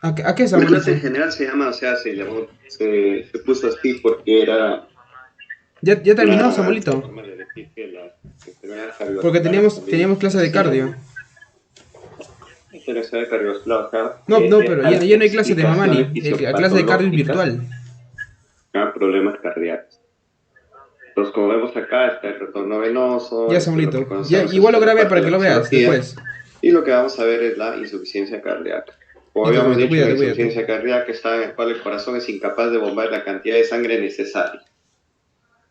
A qué, La clase en Samuelito? general se llama, o sea, se puso así porque era ¿Ya terminó, la Samuelito? forma de decir que las enfermedades Porque cardiovasculares también teníamos clase de cardio. hacían enfermedades cardiovasculares No, pero ya no hay clase de explicaciones Mamani. La clase de cardio es fisiopatológicas virtual. a problemas cardíacos. Entonces, como vemos acá, está el retorno venoso, Ya, esto es lo que Samuelito. Ya, conocemos, igual esta lo es la grabé parte para de que la lo veas fisiología, después. y lo que vamos a ver es la insuficiencia cardíaca. Como Listo, habíamos Samuelito, dicho, la cuídate, cuídate. insuficiencia cardíaca está en la cual el corazón es incapaz de bombear la cantidad de sangre necesaria.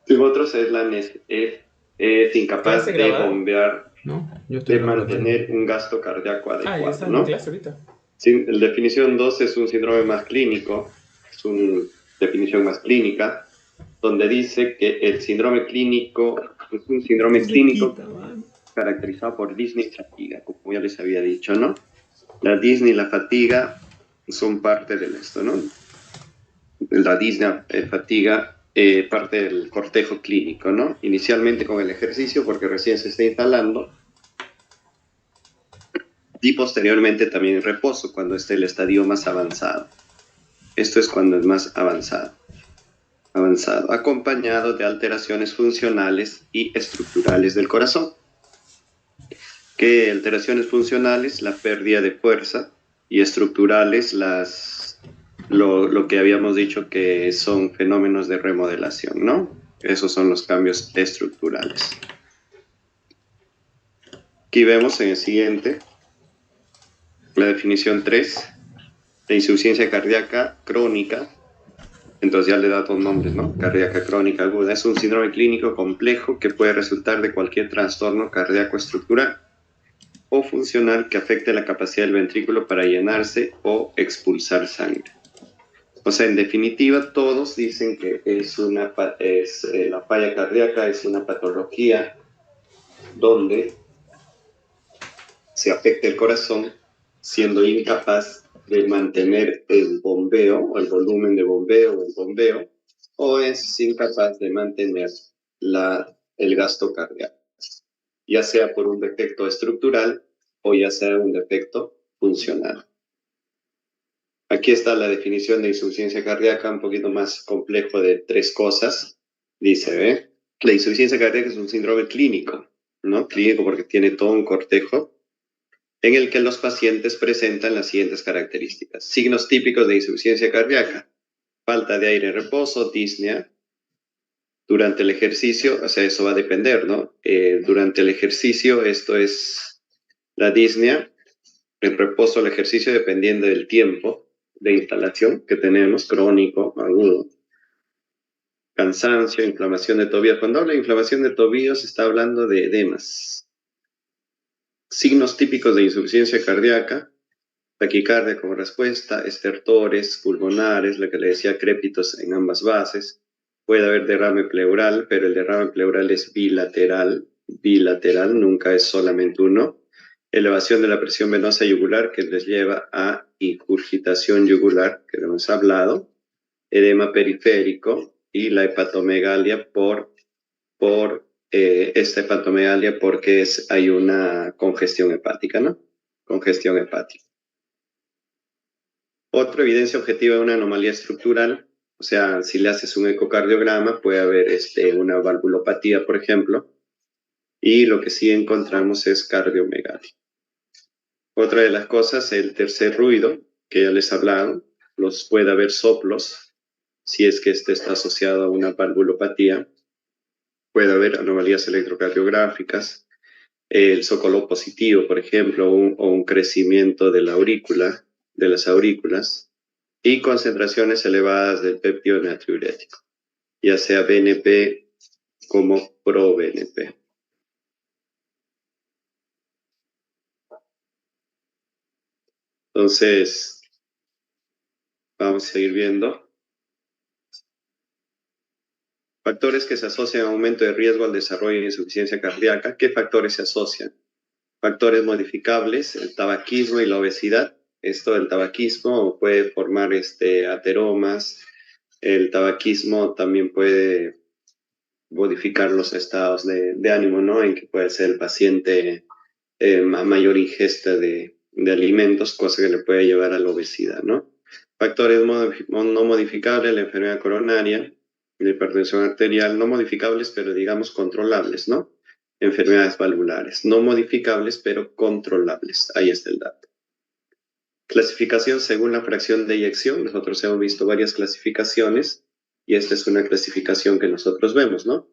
En otros es ¿Clase incapaz de grabada? bombear, ¿No? Yo estoy de grabando acá. mantener un gasto cardíaco Ah, yo adecuado, estaba en ¿no? clase ahorita. Sí, la definición 2 es un síndrome más clínico, es una definición más clínica, donde dice que el síndrome clínico es un síndrome Se clínico quita, man. caracterizado por disney y fatiga, como ya les había dicho, ¿no? La disney y la fatiga son parte de esto, ¿no? La disney fatiga parte del cortejo clínico, ¿no? Inicialmente con el ejercicio, porque recién se está instalando, y posteriormente también el reposo, cuando está el estadio más avanzado. Esto es cuando es más avanzado, acompañado de alteraciones funcionales y estructurales del corazón. ¿Qué alteraciones funcionales? La pérdida de fuerza y estructurales, lo que habíamos dicho que son fenómenos de remodelación, ¿no? Esos son los cambios estructurales. Aquí vemos en el siguiente la definición 3 de insuficiencia cardíaca crónica. Entonces ya le da dos nombres, ¿no? Cardíaca crónica aguda. Es un síndrome clínico complejo que puede resultar de cualquier trastorno cardíaco estructural o funcional que afecte la capacidad del ventrículo para llenarse o expulsar sangre. O sea, en definitiva, todos dicen que la falla cardíaca es una patología donde se afecta el corazón siendo incapaz de mantener el bombeo o el volumen de bombeo o es incapaz de mantener el gasto cardíaco, ya sea por un defecto estructural o ya sea un defecto funcional. Aquí está la definición de insuficiencia cardíaca, un poquito más complejo de tres cosas. Dice, la insuficiencia cardíaca es un síndrome clínico, ¿no? Clínico porque tiene todo un cortejo en el que los pacientes presentan las siguientes características. Signos típicos de insuficiencia cardíaca: falta de aire en reposo, disnea. Durante el ejercicio, o sea, eso va a depender, ¿no? Durante el ejercicio, esto es la disnea. El reposo, el ejercicio, dependiendo del tiempo de instalación que tenemos, crónico, agudo. Cansancio, inflamación de tobillos. Cuando habla de inflamación de tobillos, se está hablando de edemas. Signos típicos de insuficiencia cardíaca: taquicardia como respuesta, estertores pulmonares, lo que le decía, crépitos en ambas bases. Puede haber derrame pleural, pero el derrame pleural es bilateral, nunca es solamente uno. Elevación de la presión venosa yugular que les lleva a ingurgitación yugular, que lo hemos hablado. Edema periférico y la hepatomegalia esta hepatomegalia porque hay una congestión hepática, ¿no? Congestión hepática. Otra evidencia objetiva de una anomalía estructural, o sea, si le haces un ecocardiograma, puede haber una valvulopatía, por ejemplo, y lo que sí encontramos es cardiomegalia. Otra de las cosas, el tercer ruido, que ya les he hablado, puede haber soplos, si es que este está asociado a una valvulopatía. Puede haber anomalías electrocardiográficas, el zócalo positivo, por ejemplo, o un crecimiento de la aurícula, de las aurículas, y concentraciones elevadas del péptido natriurético, ya sea BNP como pro-BNP. Entonces, vamos a seguir viendo. Factores que se asocian a aumento de riesgo al desarrollo de insuficiencia cardíaca. ¿Qué factores se asocian? Factores modificables, el tabaquismo y la obesidad. Esto del tabaquismo puede formar ateromas. El tabaquismo también puede modificar los estados de ánimo, ¿no? En que puede ser el paciente a mayor ingesta de alimentos, cosa que le puede llevar a la obesidad, ¿no? Factores no modificables, la enfermedad coronaria, la hipertensión arterial, no modificables, pero digamos controlables, ¿no? Enfermedades valvulares, no modificables, pero controlables. Ahí está el dato. Clasificación según la fracción de eyección. Nosotros hemos visto varias clasificaciones y esta es una clasificación que nosotros vemos, ¿no?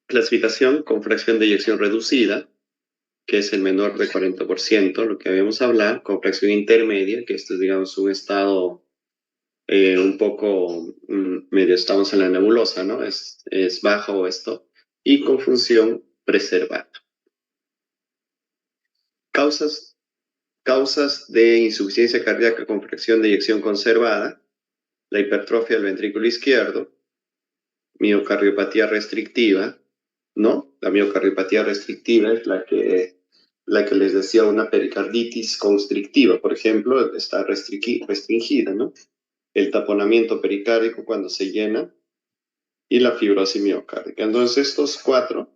Clasificación con fracción de eyección reducida, que es el menor de 40%, lo que habíamos hablado, con fracción intermedia, que esto es, digamos, un estado un poco medio, estamos en la nebulosa, ¿no? Es bajo esto, y con función preservada. Causas de insuficiencia cardíaca con fracción de eyección conservada, la hipertrofia del ventrículo izquierdo, miocardiopatía restrictiva, ¿no? La miocardiopatía restrictiva es la que les decía, una pericarditis constrictiva, por ejemplo, está restringida, ¿no? El taponamiento pericárdico cuando se llena y la fibrosis miocárdica. Entonces, estos 4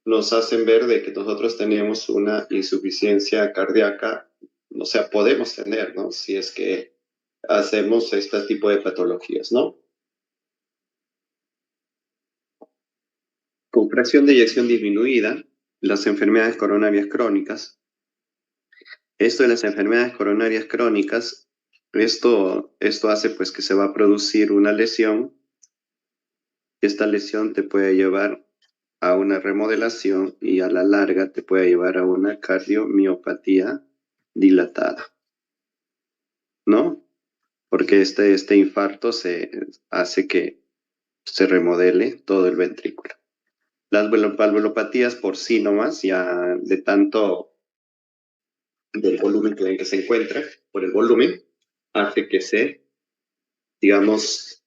nos hacen ver de que nosotros tenemos una insuficiencia cardíaca, o sea, podemos tener, ¿no? Si es que hacemos este tipo de patologías, ¿no? Con fracción de eyección disminuida, las enfermedades coronarias crónicas. Esto de las enfermedades coronarias crónicas, esto hace pues que se va a producir una lesión. Esta lesión te puede llevar a una remodelación y a la larga te puede llevar a una cardiomiopatía dilatada, ¿no? Porque este infarto hace que se remodele todo el ventrículo. Las valvulopatías por sí nomás, ya de tanto del volumen en el que se encuentra, por el volumen, hace que digamos,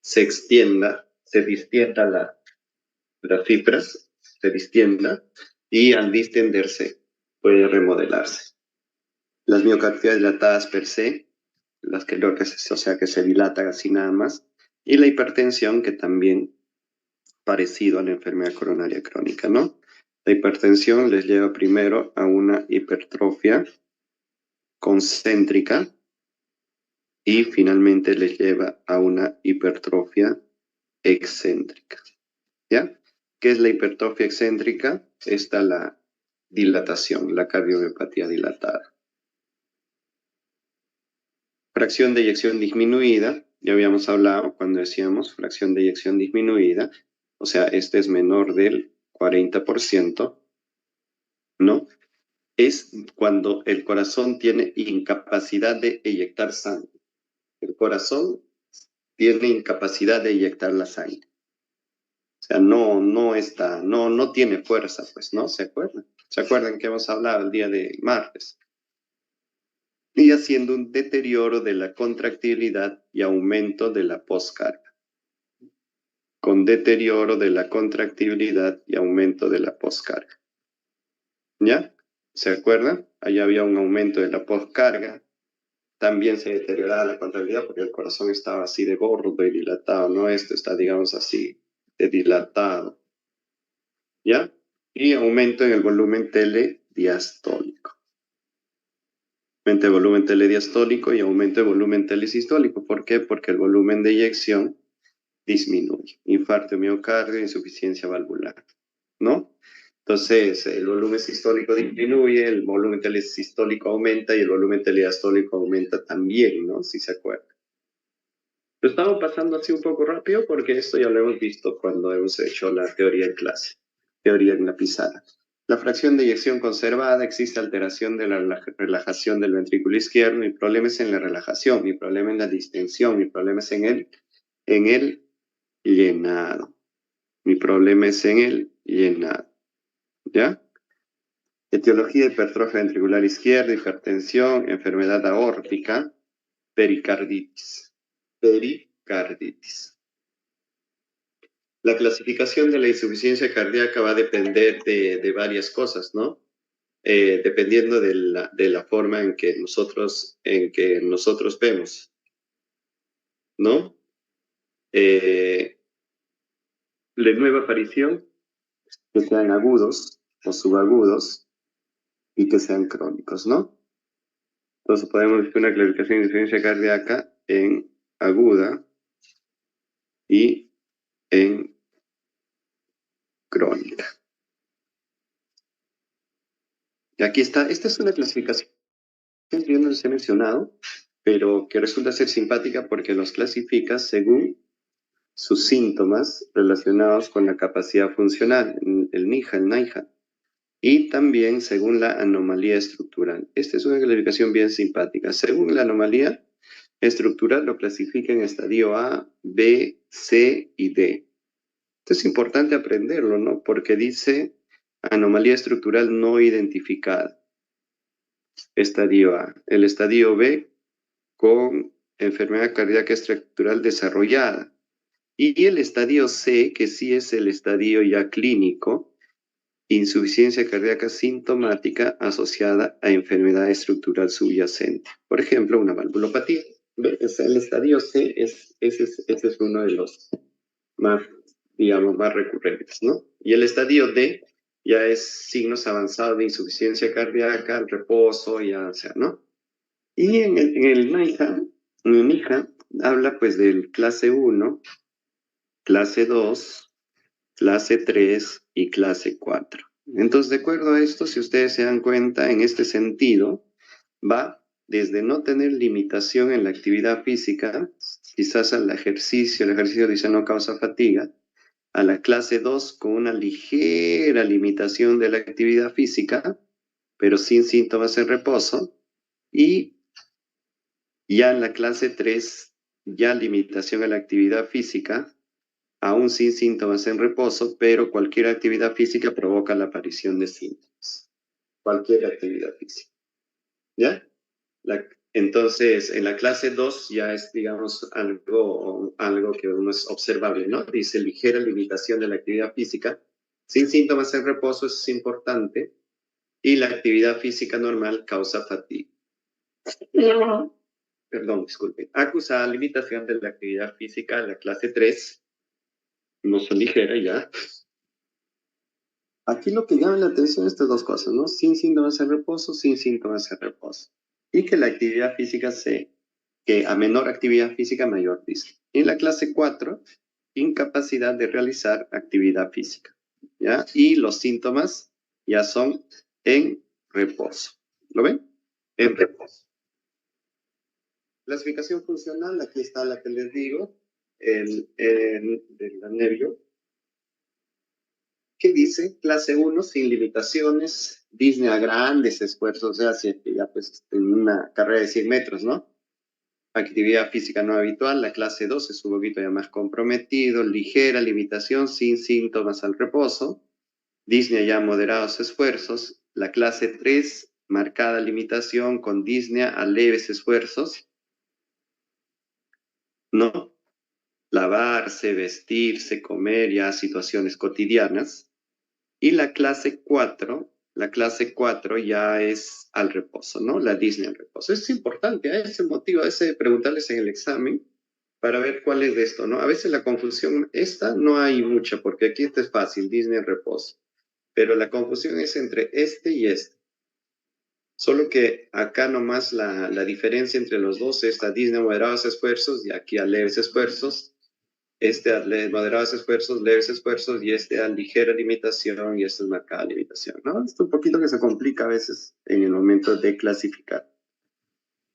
se extienda, se distienda las fibras, se distienda, y al distenderse puede remodelarse. Las miocardias dilatadas per se, las que o sea, que se dilatan así nada más, y la hipertensión, que también parecido a la enfermedad coronaria crónica, ¿no? La hipertensión les lleva primero a una hipertrofia concéntrica y finalmente les lleva a una hipertrofia excéntrica, ¿ya? ¿Qué es la hipertrofia excéntrica? Está la dilatación, la cardiomiopatía dilatada. Fracción de eyección disminuida, ya habíamos hablado cuando decíamos fracción de eyección disminuida, o sea, este es menor del 40%, ¿no? Es cuando el corazón tiene incapacidad de eyectar sangre. El corazón tiene incapacidad de eyectar la sangre. O sea, no tiene fuerza, pues, ¿no? ¿Se acuerdan? ¿Se acuerdan que hemos hablado el día de martes? Y haciendo un deterioro de la contractibilidad y aumento de la poscarga. Con deterioro de la contractibilidad y aumento de la poscarga. ¿Ya? ¿Se acuerdan? Allá había un aumento de la poscarga. También se deterioraba la contractibilidad porque el corazón estaba así de gordo y dilatado, ¿no? Esto está, digamos así, de dilatado. ¿Ya? Y aumento en el volumen telediastólico. Aumento de volumen telediastólico y aumento de volumen telesistólico. ¿Por qué? Porque el volumen de eyección disminuye. Infarto de miocardio, insuficiencia valvular, ¿no? Entonces, el volumen sistólico disminuye, el volumen telesistólico aumenta y el volumen telediastólico aumenta también, ¿no? Si se acuerdan. Lo estamos pasando así un poco rápido porque esto ya lo hemos visto cuando hemos hecho la teoría en clase, teoría en la pizarra. La fracción de eyección conservada, existe alteración de la relajación del ventrículo izquierdo. Mi problema es en la relajación, mi problema en la distensión, mi problema es en el llenado. Mi problema es en el llenado. ¿Ya? Etiología de hipertrofia ventricular izquierda, hipertensión, enfermedad aórtica, pericarditis. Pericarditis. La clasificación de la insuficiencia cardíaca va a depender de varias cosas, ¿no? Dependiendo de la forma en que nosotros vemos, ¿no? La nueva aparición que sean agudos o subagudos y que sean crónicos, ¿no? Entonces podemos decir una clasificación de insuficiencia cardíaca en aguda y en crónica. Y aquí está, esta es una clasificación que yo no les he mencionado, pero que resulta ser simpática porque los clasifica según sus síntomas relacionados con la capacidad funcional, el NIHA. Y también según la anomalía estructural. Esta es una clasificación bien simpática. Según la anomalía estructural lo clasifica en estadio A, B, C y D. Esto es importante aprenderlo, ¿no? Porque dice anomalía estructural no identificada. Estadio A. El estadio B con enfermedad cardíaca estructural desarrollada. Y el estadio C, que sí es el estadio ya clínico, insuficiencia cardíaca sintomática asociada a enfermedad estructural subyacente. Por ejemplo, una valvulopatía. El estadio C ese es uno de los más, digamos, más recurrentes, ¿no? Y el estadio D ya es signos avanzados de insuficiencia cardíaca, al reposo, ya sea, ¿no? Y en el NIHA habla pues del clase 1, clase 2, clase 3 y clase 4. Entonces, de acuerdo a esto, si ustedes se dan cuenta, en este sentido, va desde no tener limitación en la actividad física, quizás el ejercicio dice no causa fatiga, a la clase 2 con una ligera limitación de la actividad física, pero sin síntomas en reposo, y ya en la clase 3, ya limitación a la actividad física, aún sin síntomas en reposo, pero cualquier actividad física provoca la aparición de síntomas. Cualquier actividad física. ¿Ya? Entonces, en la clase 2 ya es, digamos, algo que uno es observable, ¿no? Dice ligera limitación de la actividad física. Sin síntomas en reposo, eso es importante. Y la actividad física normal causa fatiga. Perdón, disculpe. Acusada limitación de la actividad física en la clase 3. No son ligeras ya. Aquí lo que llama la atención es estas dos cosas, ¿no? Sin síntomas en reposo, sin síntomas en reposo. Y que la actividad física que a menor actividad física, mayor dice. En la clase 4, incapacidad de realizar actividad física, ¿ya? Y los síntomas ya son en reposo. ¿Lo ven? En reposo. Clasificación funcional, aquí está la que les digo, el nervio. ¿Qué dice? Clase 1, sin limitaciones, Disney a grandes esfuerzos, o sea, si ya pues en una carrera de 100 metros, ¿no? Actividad física no habitual, la clase 2 es un poquito ya más comprometido, ligera limitación, sin síntomas al reposo, Disney ya moderados esfuerzos, la clase 3, marcada limitación con Disney a leves esfuerzos, ¿no? Lavarse, vestirse, comer, ya situaciones cotidianas. Y la clase 4 ya es al reposo, ¿no? La Disney al reposo. Es importante, ¿eh? Ese motivo, ese preguntarles en el examen para ver cuál es de esto, ¿no? A veces la confusión, esta no hay mucha, porque aquí este es fácil, Disney al reposo. Pero la confusión es entre este y este. Solo que acá nomás la diferencia entre los dos es la Disney moderados esfuerzos y aquí a leves esfuerzos. Este a moderados esfuerzos, leves esfuerzos, y este a ligera limitación, y este es marcada limitación, ¿no? Esto un poquito que se complica a veces en el momento de clasificar.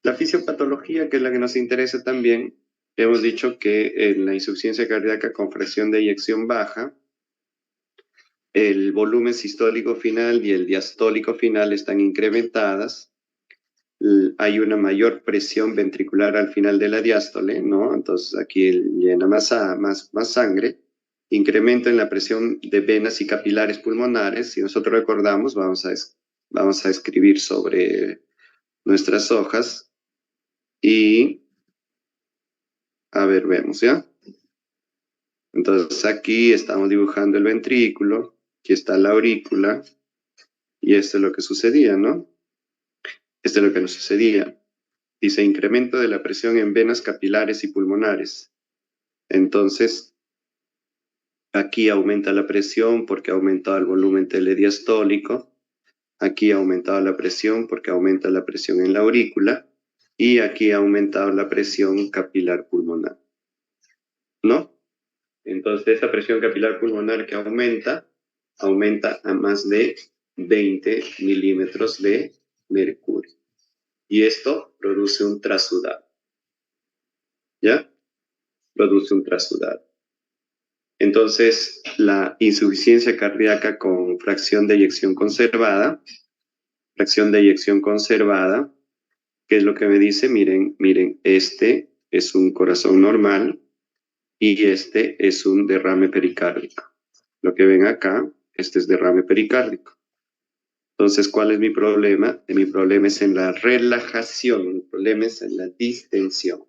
La fisiopatología, que es la que nos interesa también, hemos dicho que en la insuficiencia cardíaca con fracción de eyección baja, el volumen sistólico final y el diastólico final están incrementadas, hay una mayor presión ventricular al final de la diástole, ¿no? Entonces aquí llena más sangre, incremento en la presión de venas y capilares pulmonares. Si nosotros recordamos, vamos a escribir sobre nuestras hojas y, a ver, vemos, ¿ya? Entonces aquí estamos dibujando el ventrículo, aquí está la aurícula, y esto es lo que sucedía, ¿no? Esto es lo que nos sucedía. Dice incremento de la presión en venas capilares y pulmonares. Entonces, Aquí aumenta la presión porque ha aumentado el volumen telediastólico. Aquí ha aumentado la presión porque aumenta la presión en la aurícula. Y aquí ha aumentado la presión capilar pulmonar. ¿No? Entonces, esa presión capilar pulmonar que aumenta a más de 20 milímetros de mercurio. Y esto produce un trasudado. ¿Ya? Produce un trasudado. Entonces, la insuficiencia cardíaca con fracción de eyección conservada, ¿qué es lo que me dice? Miren, este es un corazón normal y este es un derrame pericárdico. Lo que ven acá, este es derrame pericárdico. Entonces, ¿cuál es mi problema? Mi problema es en la relajación, mi problema es en la distensión.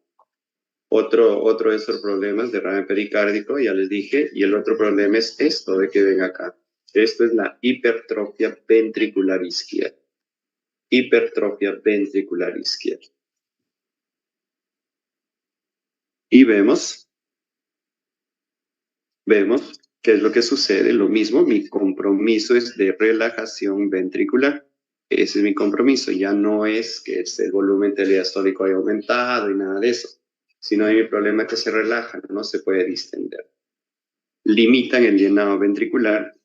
Otro de esos problemas, derrame pericárdico, ya les dije, y el otro problema es esto de que ven acá. Esto es la hipertrofia ventricular izquierda. Hipertrofia ventricular izquierda. Y vemos qué es lo que sucede. Lo mismo, mi compromiso es de relajación ventricular. Ese es mi compromiso. Ya no es que el volumen telediastólico haya aumentado y nada de eso, sino mi problema es que se relaja, no se puede distender. Limitan el llenado ventricular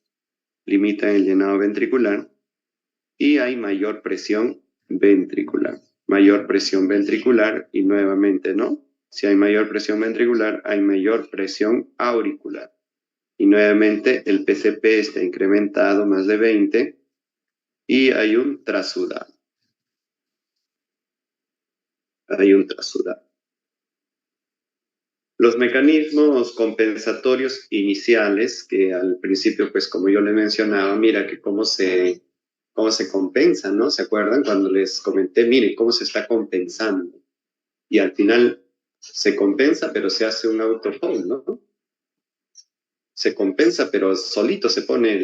y hay mayor presión ventricular. Mayor presión ventricular y nuevamente, ¿no? Si hay mayor presión ventricular, hay mayor presión auricular. Y nuevamente el PCP está incrementado más de 20 y hay un trasudado. Los mecanismos compensatorios iniciales, que al principio, pues como yo le mencionaba, mira que cómo se compensa, ¿no? ¿Se acuerdan cuando les comenté, miren cómo se está compensando? Y al final se compensa, pero se hace un autohold, ¿no? Se compensa, pero solito se pone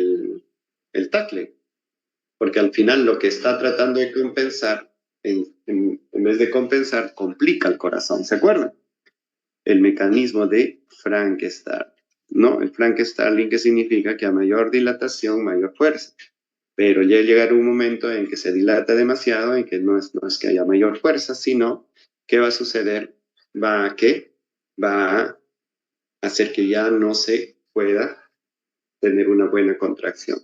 el tackle. Porque al final lo que está tratando de compensar, en vez de compensar, complica el corazón, ¿se acuerdan? El mecanismo de Frank-Starling, ¿no? El Frank-Starling, que significa que a mayor dilatación, mayor fuerza. Pero ya llegará un momento en que se dilata demasiado, en que no es que haya mayor fuerza, sino que va a suceder, va a hacer que ya no se pueda tener una buena contracción.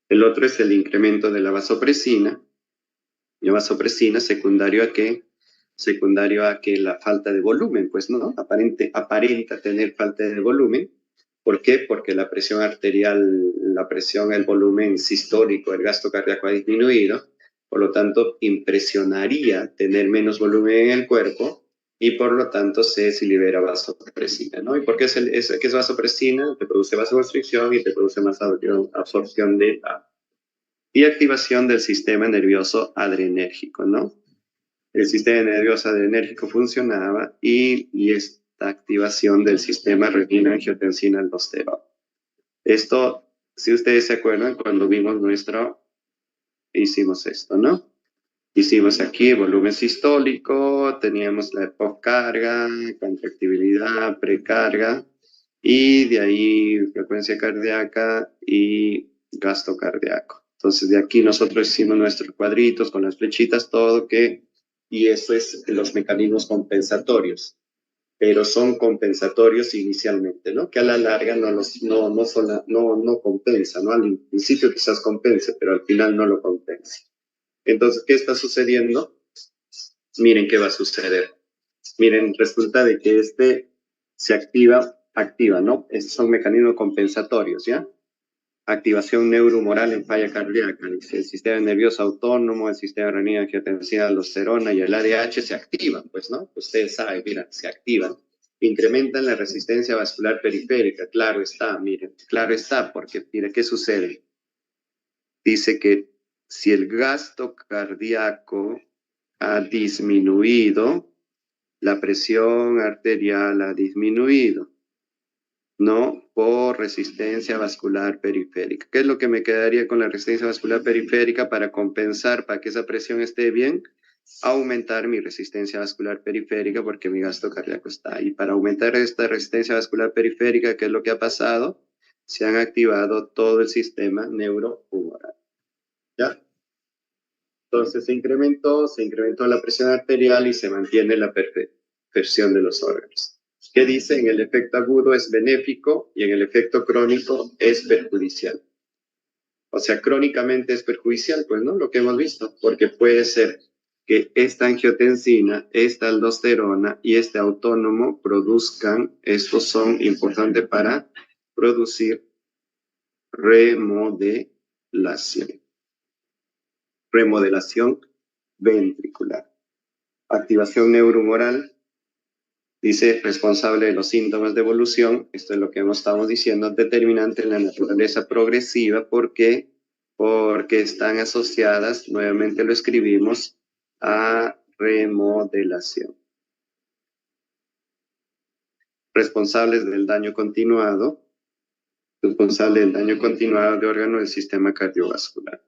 El otro es el incremento de la vasopresina. La vasopresina secundario a qué? Secundario a que la falta de volumen, pues no, aparenta tener falta de volumen. ¿Por qué? Porque la presión arterial, el volumen sistólico, el gasto cardíaco ha disminuido, por lo tanto impresionaría tener menos volumen en el cuerpo y por lo tanto se libera vasopresina, ¿no? ¿Y por qué qué es vasopresina? Te produce vasoconstricción y te produce más absorción de agua. Y activación del sistema nervioso adrenérgico, ¿no? El sistema nervioso adrenérgico funcionaba y esta activación del sistema renina-angiotensina-aldosterona. Esto, si ustedes se acuerdan, cuando vimos hicimos esto, ¿no? Hicimos aquí volumen sistólico, teníamos la poscarga, contractibilidad, precarga, y de ahí frecuencia cardíaca y gasto cardíaco. Entonces de aquí nosotros hicimos nuestros cuadritos con las flechitas, todo y eso es los mecanismos compensatorios, pero son compensatorios inicialmente, ¿no? Que a la larga no compensa, ¿no? Al principio quizás compense, pero al final no lo compensa. Entonces, ¿qué está sucediendo? Miren qué va a suceder. Miren, resulta de que se activa, ¿no? Estos son mecanismos compensatorios, ¿ya? Activación neurohumoral en falla cardíaca. El sistema nervioso autónomo, el sistema renina-angiotensina, aldosterona y el ADH se activan, pues, ¿no? Ustedes saben, mira, se activan. Incrementan la resistencia vascular periférica. Claro está, miren, claro está, porque, mire, ¿qué sucede? Dice que si el gasto cardíaco ha disminuido, la presión arterial ha disminuido, ¿no? Por resistencia vascular periférica. ¿Qué es lo que me quedaría con la resistencia vascular periférica para compensar, para que esa presión esté bien? Aumentar mi resistencia vascular periférica porque mi gasto cardíaco está ahí. Para aumentar esta resistencia vascular periférica, ¿qué es lo que ha pasado? se han activado todo el sistema neurohumoral. ¿Ya? Entonces se incrementó la presión arterial y se mantiene la perfección de los órganos. ¿Qué dice? En el efecto agudo es benéfico y en el efecto crónico es perjudicial. O sea, crónicamente es perjudicial, pues, ¿no? Lo que hemos visto, porque puede ser que esta angiotensina, esta aldosterona y este autónomo produzcan, estos son importantes para producir remodelación ventricular. Activación neurohumoral, dice, responsable de los síntomas de evolución, esto es lo que estamos diciendo, determinante en la naturaleza progresiva, porque están asociadas, nuevamente lo escribimos, a remodelación. Responsables del daño continuado de órganos del sistema cardiovascular.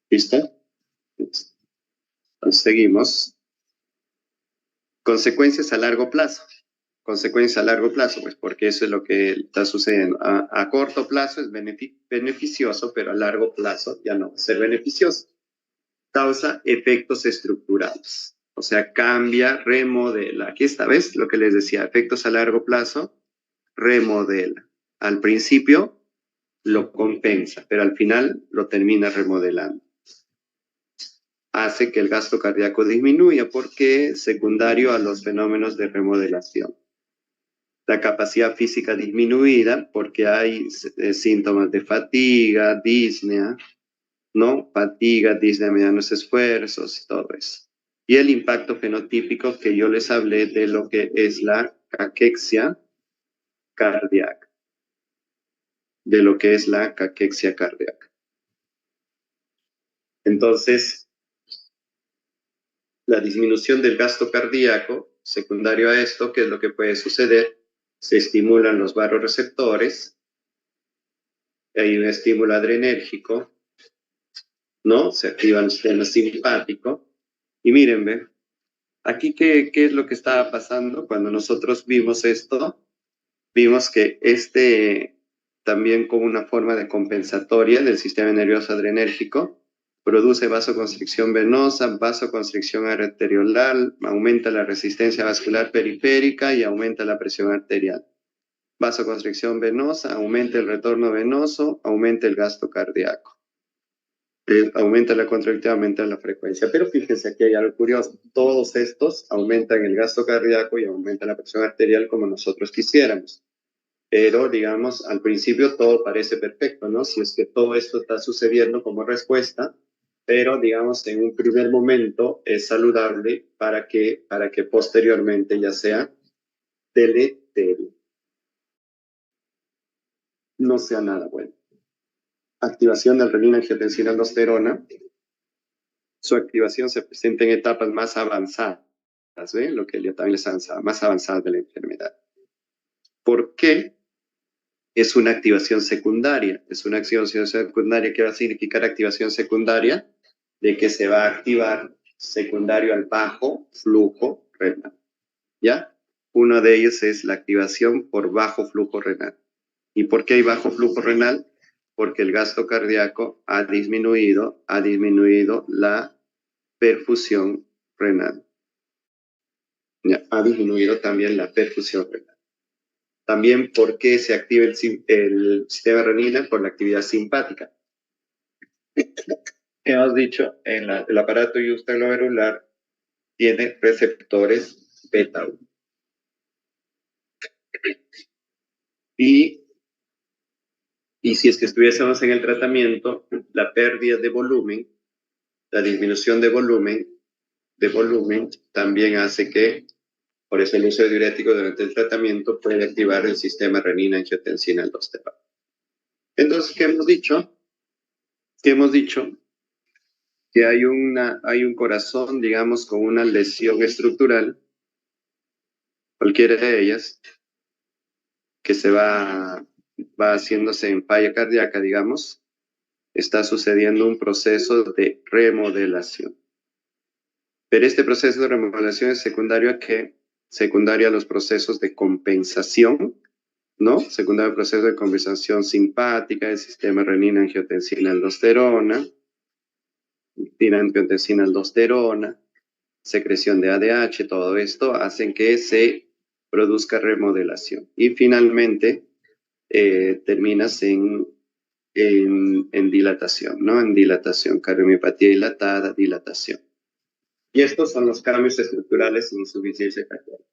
¿Listo? Entonces, seguimos. Consecuencias a largo plazo. Consecuencias a largo plazo, pues porque eso es lo que está sucediendo. A corto plazo es beneficioso, pero a largo plazo ya no va a ser beneficioso. Causa efectos estructurales. O sea, cambia, remodela. Aquí esta vez lo que les decía, efectos a largo plazo, remodela. Al principio lo compensa, pero al final lo termina remodelando. Hace que el gasto cardíaco disminuya porque es secundario a los fenómenos de remodelación. La capacidad física disminuida porque hay síntomas de fatiga, disnea, ¿no? Fatiga, disnea, medianos esfuerzos, todo eso. Y el impacto fenotípico que yo les hablé de lo que es la caquexia cardíaca. De lo que es la caquexia cardíaca. Entonces, la disminución del gasto cardíaco, secundario a esto, ¿qué es lo que puede suceder? Se estimulan los varorreceptores, hay un estímulo adrenérgico, ¿no? Se activa el sistema simpático. Y miren, ¿ve? Aquí, ¿qué es lo que estaba pasando? Cuando nosotros vimos esto, vimos que también como una forma de compensatoria del sistema nervioso adrenérgico, produce vasoconstricción venosa, vasoconstricción arteriolar, aumenta la resistencia vascular periférica y aumenta la presión arterial. Vasoconstricción venosa, aumenta el retorno venoso, aumenta el gasto cardíaco. Aumenta la contractilidad, aumenta la frecuencia. Pero fíjense, aquí hay algo curioso. Todos estos aumentan el gasto cardíaco y aumentan la presión arterial como nosotros quisiéramos. Pero, digamos, al principio todo parece perfecto, ¿no? Si es que todo esto está sucediendo como respuesta, pero, digamos, en un primer momento es saludable para que posteriormente ya sea deleterio. No sea nada bueno. Activación de renina, angiotensina, aldosterona. Su activación se presenta en etapas más avanzadas, ¿ven? Lo que yo también les avanzaba, más avanzadas de la enfermedad. ¿Por qué? Es una activación secundaria. Es una activación secundaria. ¿Qué va a significar activación secundaria? De que se va a activar secundario al bajo flujo renal. ¿Ya? Uno de ellos es la activación por bajo flujo renal. ¿Y por qué hay bajo flujo renal? Porque el gasto cardíaco ha disminuido la perfusión renal. Ya, ha disminuido también la perfusión renal. También, ¿por qué se activa el sistema renina? Por la actividad simpática. Hemos dicho, el aparato justaglomerular tiene receptores beta 1. Y si es que estuviésemos en el tratamiento, la pérdida de volumen, la disminución de volumen también hace que, por eso el uso de diurético durante el tratamiento puede activar el sistema renina, angiotensina, aldosterona. Entonces, ¿qué hemos dicho? Que hay un corazón, digamos, con una lesión estructural, cualquiera de ellas, que se va haciéndose en falla cardíaca, digamos, está sucediendo un proceso de remodelación. Pero este proceso de remodelación es secundario a los procesos de compensación ¿no? Secundario proceso de compensación simpática del sistema renina-angiotensina-aldosterona, angiotensina-aldosterona, secreción de ADH, todo esto hacen que se produzca remodelación. Y finalmente terminas en dilatación, ¿no? En dilatación, cardiomiopatía dilatada, dilatación. Y estos son los cambios estructurales en insuficiencia cardíaca.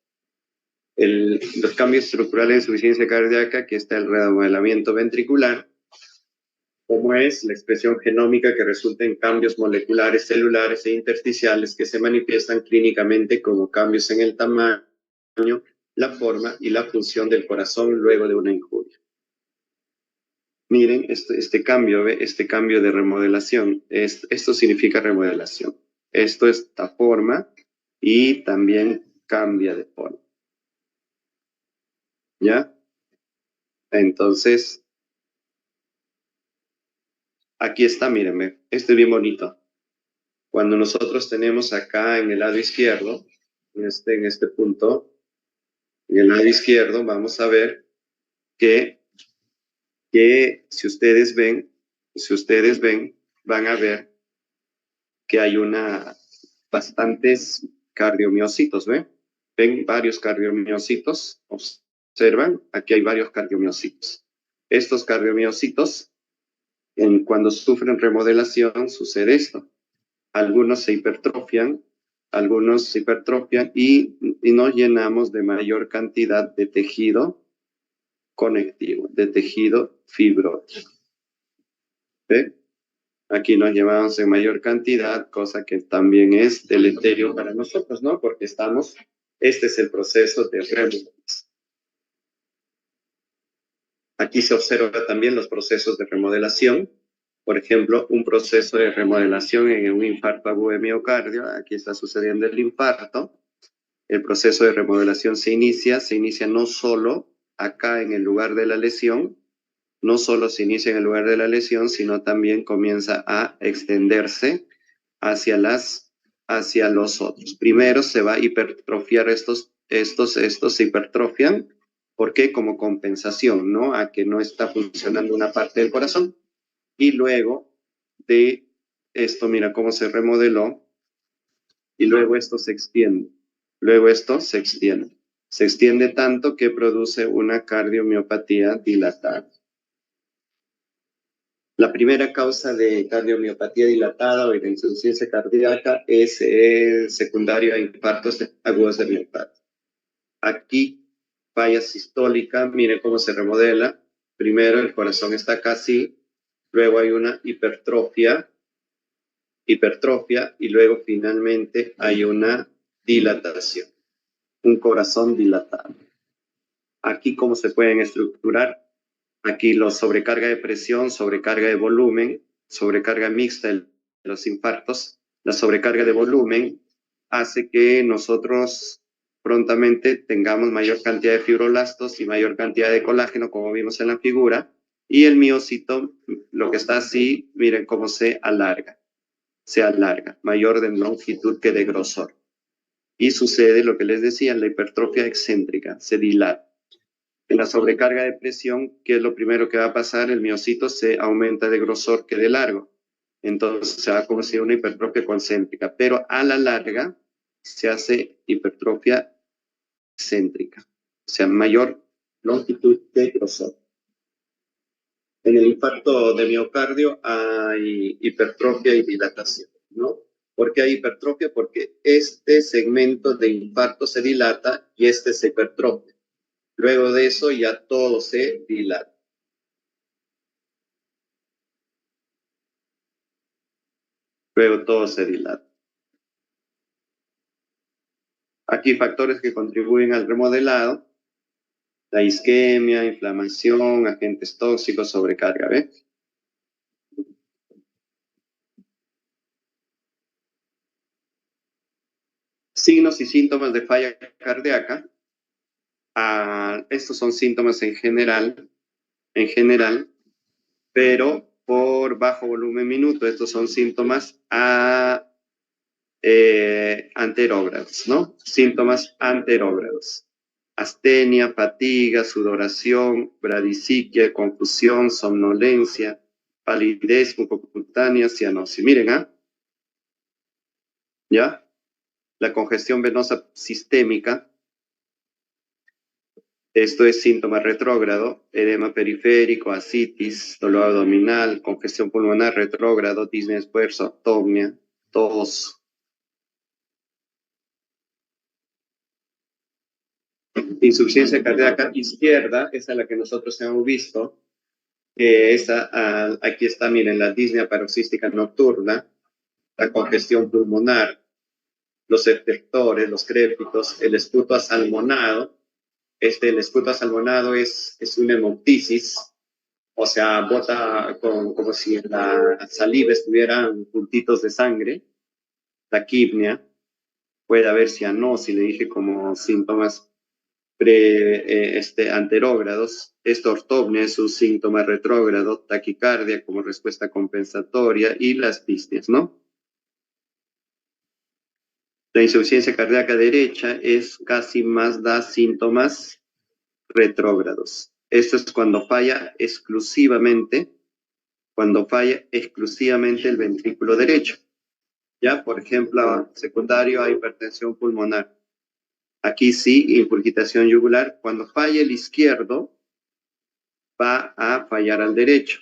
Los cambios estructurales en insuficiencia cardíaca, aquí está el remodelamiento ventricular, como es la expresión genómica que resulta en cambios moleculares, celulares e intersticiales que se manifiestan clínicamente como cambios en el tamaño, la forma y la función del corazón luego de una injuria. Miren, este cambio de remodelación, esto significa remodelación. Esto es esta forma y también cambia de forma. ¿Ya? Entonces, aquí está, mírenme, este es bien bonito. Cuando nosotros tenemos acá en el lado izquierdo, en este punto, en el lado izquierdo, vamos a ver que si ustedes ven, van a ver que hay bastantes cardiomiocitos, ¿ven? Ven varios cardiomiocitos, observan, aquí hay varios cardiomiocitos. Estos cardiomiocitos, cuando sufren remodelación, sucede esto. Algunos se hipertrofian y nos llenamos de mayor cantidad de tejido conectivo, de tejido fibrótico. ¿Ve? Aquí nos llevamos en mayor cantidad, cosa que también es deleterio para nosotros, ¿no? Porque este es el proceso de remodelación. Aquí se observa también los procesos de remodelación. Por ejemplo, un proceso de remodelación en un infarto agudo de miocardio. Aquí está sucediendo el infarto. El proceso de remodelación se inicia no solo acá en el lugar de la lesión, no solo se inicia en el lugar de la lesión, sino también comienza a extenderse hacia los otros. Primero se va a hipertrofiar estos se hipertrofian, ¿por qué? Como compensación, ¿no? A que no está funcionando una parte del corazón. Y luego de esto, mira cómo se remodeló, y luego esto se extiende. Se extiende tanto que produce una cardiomiopatía dilatada. La primera causa de cardiomiopatía dilatada o de insuficiencia cardíaca es secundario a infartos agudos de miocardio. Aquí, falla sistólica, mire cómo se remodela. Primero el corazón está acá así, luego hay una hipertrofia, y luego finalmente hay una dilatación, un corazón dilatado. Aquí, ¿cómo se pueden estructurar? Aquí los sobrecarga de presión, sobrecarga de volumen, sobrecarga mixta de los infartos. La sobrecarga de volumen hace que nosotros prontamente tengamos mayor cantidad de fibroblastos y mayor cantidad de colágeno, como vimos en la figura, y el miocito, lo que está así, miren cómo se alarga, mayor de longitud que de grosor. Y sucede lo que les decía, la hipertrofia excéntrica, se dilata. En la sobrecarga de presión, ¿qué es lo primero que va a pasar? El miocito se aumenta de grosor que de largo. Entonces se va a producir una hipertrofia concéntrica, pero a la larga se hace hipertrofia excéntrica, o sea, mayor longitud de grosor. En el infarto de miocardio hay hipertrofia y dilatación, ¿no? ¿Por qué hay hipertrofia? Porque este segmento de infarto se dilata y este se hipertrofia. Luego de eso ya todo se dilata. Luego todo se dilata. Aquí factores que contribuyen al remodelado: la isquemia, inflamación, agentes tóxicos, sobrecarga, ¿ve? Signos y síntomas de falla cardíaca. Estos son síntomas en general, pero por bajo volumen minuto. Estos son síntomas anterógrados, ¿no? Síntomas anterógrados. astenia, fatiga, sudoración, bradisiquia, confusión, somnolencia, palidez mucocutánea, cianosis. Miren, ¿ya? La congestión venosa sistémica, esto es síntoma retrógrado, edema periférico, ascitis, dolor abdominal, congestión pulmonar retrógrado, disnea esfuerzo, atopnia, tos. Insuficiencia cardíaca izquierda, esa es la que nosotros hemos visto, aquí está, miren, la disnea paroxística nocturna, la congestión pulmonar, los efectores, los crépitos, el esputo asalmonado. El esputo asalmonado es una hemoptisis, o sea, bota como si en la saliva estuvieran puntitos de sangre, taquipnia, puede haber cianosis, le dije como síntomas anterógrados, ortopnia es un síntoma retrógrado, taquicardia como respuesta compensatoria y las disneyas, ¿no? La insuficiencia cardíaca derecha es casi más da síntomas retrógrados. Esto es cuando falla exclusivamente el ventrículo derecho. Ya, por ejemplo, secundario a hipertensión pulmonar. Aquí sí, ingurgitación yugular. Cuando falla el izquierdo, va a fallar al derecho.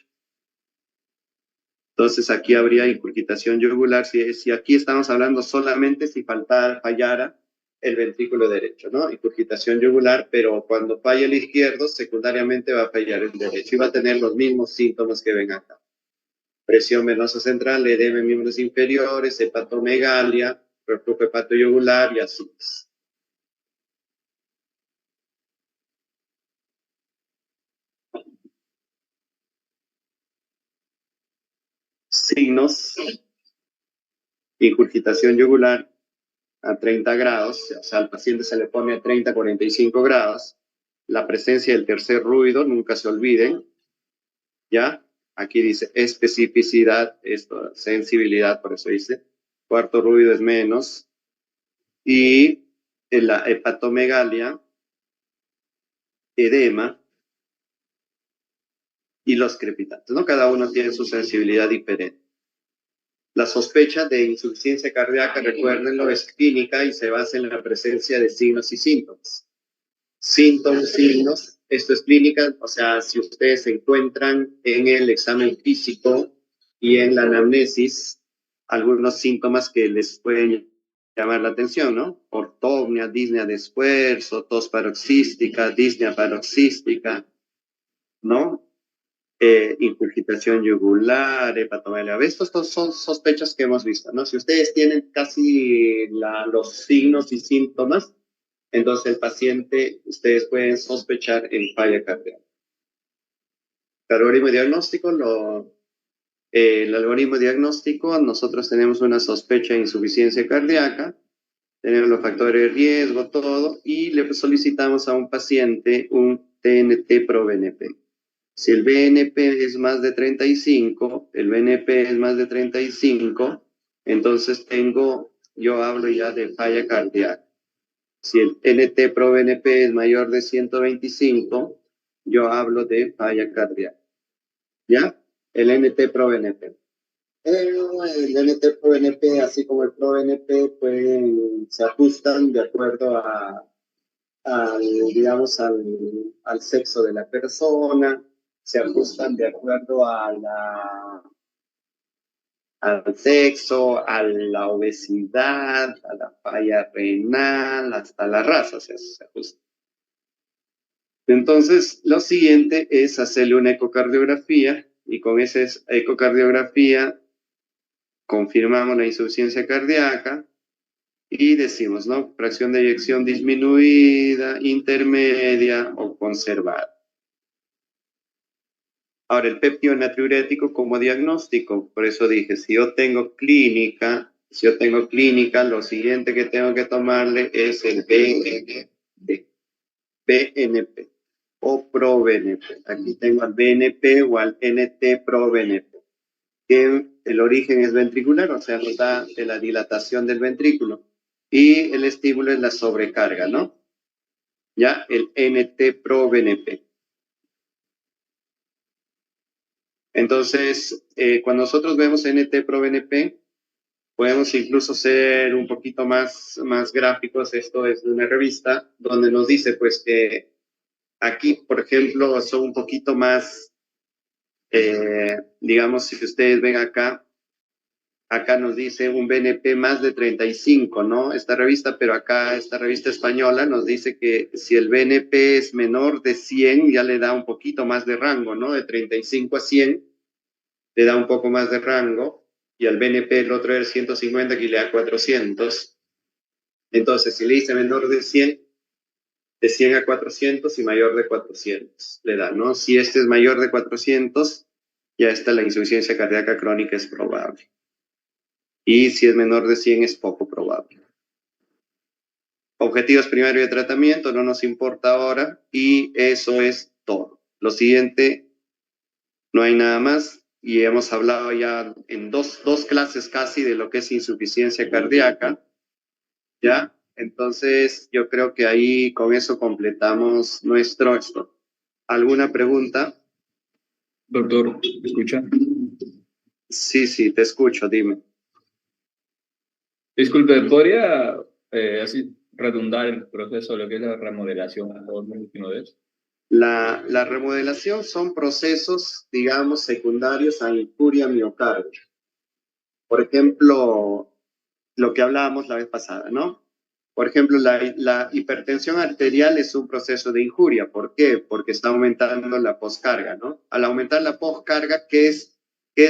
Entonces aquí habría ingurgitación yugular. Si aquí estamos hablando solamente si fallara el ventrículo derecho, ¿no? Ingurgitación yugular, pero cuando falla el izquierdo, secundariamente va a fallar el derecho y va a tener los mismos síntomas que ven acá. Presión venosa central, edema en miembros inferiores, hepatomegalia, reflujo hepatoyugular y ascitis. Signos, ingurgitación yugular a 30 grados, o sea, al paciente se le pone a 30, 45 grados, la presencia del tercer ruido, nunca se olviden, ¿ya? Aquí dice especificidad, sensibilidad, por eso dice, cuarto ruido es menos, y la hepatomegalia, edema, y los crepitantes, ¿no? Cada uno tiene su sensibilidad diferente. La sospecha de insuficiencia cardíaca, recuérdenlo, es clínica y se basa en la presencia de signos y síntomas. Síntomas, signos, esto es clínica, o sea, si ustedes se encuentran en el examen físico y en la anamnesis algunos síntomas que les pueden llamar la atención, ¿no? Ortopnia, disnea de esfuerzo, tos paroxística, disnea paroxística, ¿no? Ingurgitación yugular, hepatomegalia. Estos son sospechas que hemos visto, ¿no? Si ustedes tienen casi los signos y síntomas, entonces el paciente, ustedes pueden sospechar en falla cardíaca. El algoritmo diagnóstico, nosotros tenemos una sospecha de insuficiencia cardíaca, tenemos los factores de riesgo, todo, y le solicitamos a un paciente un TNT-proBNP. Si el BNP es más de 35, entonces yo hablo ya de falla cardíaca. Si el NT-proBNP es mayor de 125, yo hablo de falla cardíaca. ¿Ya? El NT-proBNP. El NT-proBNP, así como el proBNP, se ajustan de acuerdo al sexo de la persona, se ajustan de acuerdo al sexo, a la obesidad, a la falla renal, hasta la raza, se ajusta. Entonces, lo siguiente es hacerle una ecocardiografía y con esa ecocardiografía confirmamos la insuficiencia cardíaca y decimos, ¿no? Fracción de eyección disminuida, intermedia o conservada. Ahora, el péptido natriurético como diagnóstico, por eso dije, si yo tengo clínica, lo siguiente que tengo que tomarle es el BNP o proBNP. Aquí tengo al BNP o al NT-proBNP, que el origen es ventricular, o sea, nos da de la dilatación del ventrículo, y el estímulo es la sobrecarga, ¿no? ¿ya? El NT-proBNP. Entonces, cuando nosotros vemos NT-proBNP, podemos incluso ser un poquito más gráficos. Esto es de una revista donde nos dice pues que aquí, por ejemplo, son un poquito más, digamos, si ustedes ven acá nos dice un BNP más de 35, ¿no? Esta revista, pero acá esta revista española nos dice que si el BNP es menor de 100, ya le da un poquito más de rango, ¿no? De 35 a 100, le da un poco más de rango, y al BNP el otro era 150, que le da 400. Entonces, si le dice menor de 100 a 400 y mayor de 400, le da, ¿no? Si este es mayor de 400, ya está, la insuficiencia cardíaca crónica es probable. Y si es menor de 100 es poco probable. Objetivos primarios de tratamiento, no nos importa ahora, y eso es todo. Lo siguiente, no hay nada más, y hemos hablado ya en dos clases casi de lo que es insuficiencia cardíaca, ¿ya? Entonces, yo creo que ahí con eso completamos nuestro esto. ¿Alguna pregunta? Doctor, ¿me escucha? Sí, te escucho, dime. Disculpe, ¿podría así redundar el proceso de lo que es la remodelación por última vez? La remodelación son procesos, digamos, secundarios a injuria miocardio. Por ejemplo, lo que hablábamos la vez pasada, ¿no? Por ejemplo, la hipertensión arterial es un proceso de injuria. ¿Por qué? Porque está aumentando la poscarga, ¿no? Al aumentar la poscarga, ¿qué es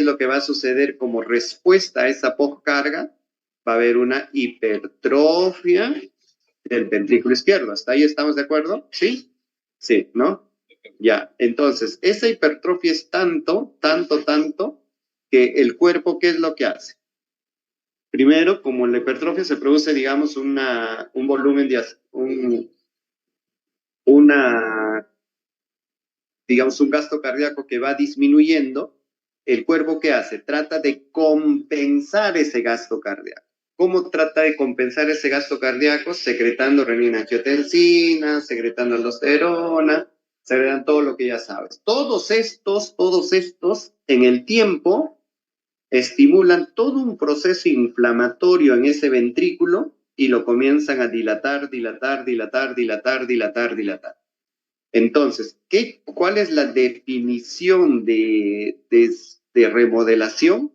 lo que va a suceder como respuesta a esa poscarga? Va a haber una hipertrofia del ventrículo izquierdo. ¿Hasta ahí estamos de acuerdo? ¿Sí? Sí, ¿no? Ya, entonces, esa hipertrofia es tanto, que el cuerpo, ¿qué es lo que hace? Primero, como la hipertrofia se produce, digamos, un volumen de, digamos, un gasto cardíaco que va disminuyendo, el cuerpo, ¿qué hace? Trata de compensar ese gasto cardíaco. ¿Cómo trata de compensar ese gasto cardíaco? Secretando renina-angiotensina, secretando aldosterona, secretan todo lo que ya sabes. Todos estos, en el tiempo, estimulan todo un proceso inflamatorio en ese ventrículo y lo comienzan a dilatar. Entonces, ¿cuál es la definición de remodelación?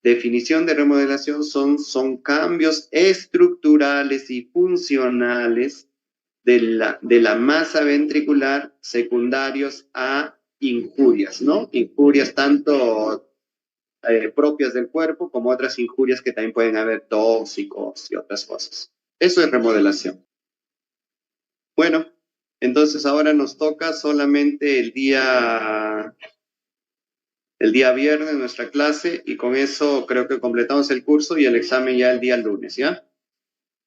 Definición de remodelación son cambios estructurales y funcionales de la masa ventricular secundarios a injurias, ¿no? Injurias tanto propias del cuerpo como otras injurias que también pueden haber, tóxicos y otras cosas. Eso es remodelación. Bueno, entonces ahora nos toca solamente el día viernes nuestra clase, y con eso creo que completamos el curso y el examen ya el día lunes, ¿ya?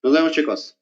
Nos vemos, chicos.